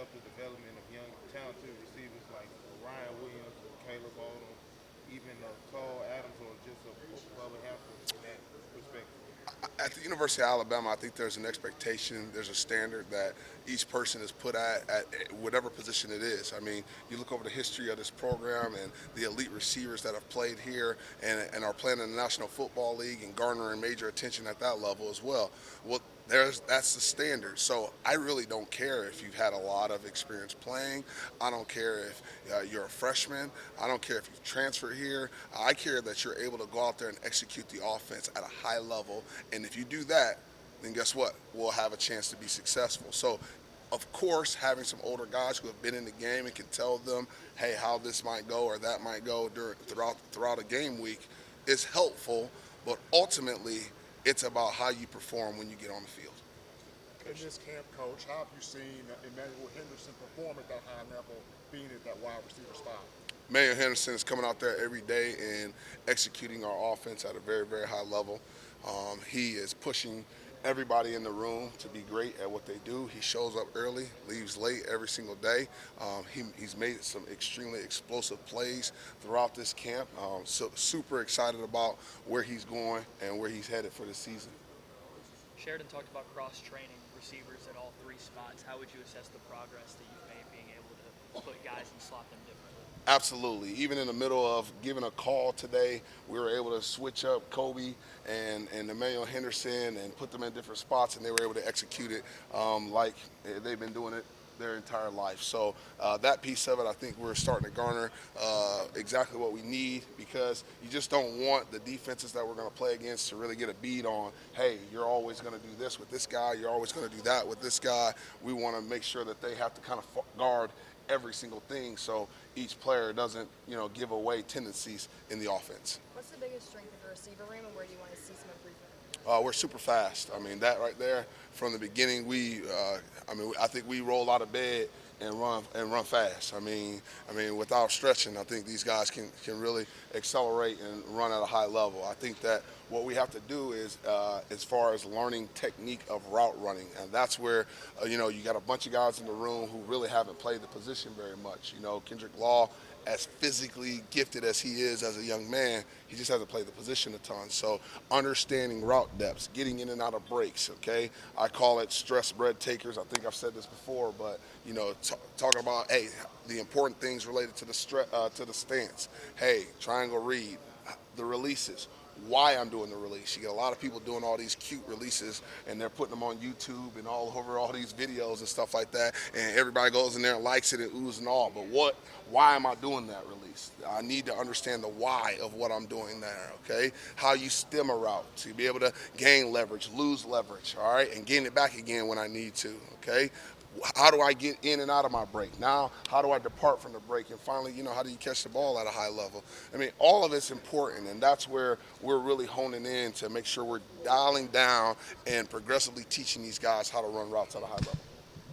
help the development of young, talented receivers like Ryan Williams, Caleb Odom, even Cole Adams, or just a Bubba Hampton in that perspective? At the University of Alabama, I think there's an expectation, there's a standard that each person is put at whatever position it is. I mean, you look over the history of this program and the elite receivers that have played here and are playing in the National Football League and garnering major attention at that level as well. Well, that's the standard. So I really don't care if you've had a lot of experience playing. I don't care if you're a freshman. I don't care if you've transferred here. I care that you're able to go out there and execute the offense at a high level. And if you do that, then guess what? We'll have a chance to be successful. So, of course, having some older guys who have been in the game and can tell them, hey, how this might go or that might go throughout a game week is helpful. But ultimately, it's about how you perform when you get on the field. In this camp, Coach, how have you seen Emmanuel Henderson perform at that high level, being at that wide receiver spot? Mayor Henderson is coming out there every day and executing our offense at a very, very high level. He is pushing everybody in the room to be great at what they do. He shows up early, leaves late every single day. He's made some extremely explosive plays throughout this camp. So super excited about where he's going and where he's headed for the season. Sheridan talked about cross-training receivers at all three spots. How would you assess the progress that you've made being able to put guys and slot them differently? Absolutely. Even in the middle of giving a call today, we were able to switch up Kobe and Emmanuel Henderson and put them in different spots, and they were able to execute it like they've been doing it their entire life. So that piece of it, I think we're starting to garner exactly what we need, because you just don't want the defenses that we're going to play against to really get a beat on, hey, you're always going to do this with this guy, you're always going to do that with this guy. We want to make sure that they have to kind of guard every single thing so each player doesn't, give away tendencies in the offense. What's the biggest strength of the receiver room, and where do you want to see some improvement? We're super fast. I mean, that right there, from the beginning, I think we roll out of bed and run fast. I mean, without stretching, I think these guys can really accelerate and run at a high level. I think that what we have to do is, as far as learning technique of route running, and that's where, you got a bunch of guys in the room who really haven't played the position very much. Kendrick Law, as physically gifted as he is as a young man, he just hasn't played the position a ton. So understanding route depths, getting in and out of breaks, okay? I call it stress bread takers. I think I've said this before, but, talking about, hey, the important things related to the stance. Hey, triangle read, the releases, why I'm doing the release. You get a lot of people doing all these cute releases, and they're putting them on YouTube and all over all these videos and stuff like that, and everybody goes in there and likes it and oohs and all. But why am I doing that release? I need to understand the why of what I'm doing there, okay? How you stem a route to be able to gain leverage, lose leverage, all right, and gain it back again when I need to, okay? How do I get in and out of my break? Now, how do I depart from the break? And finally, how do you catch the ball at a high level? I mean, all of it's important, and that's where we're really honing in to make sure we're dialing down and progressively teaching these guys how to run routes at a high level.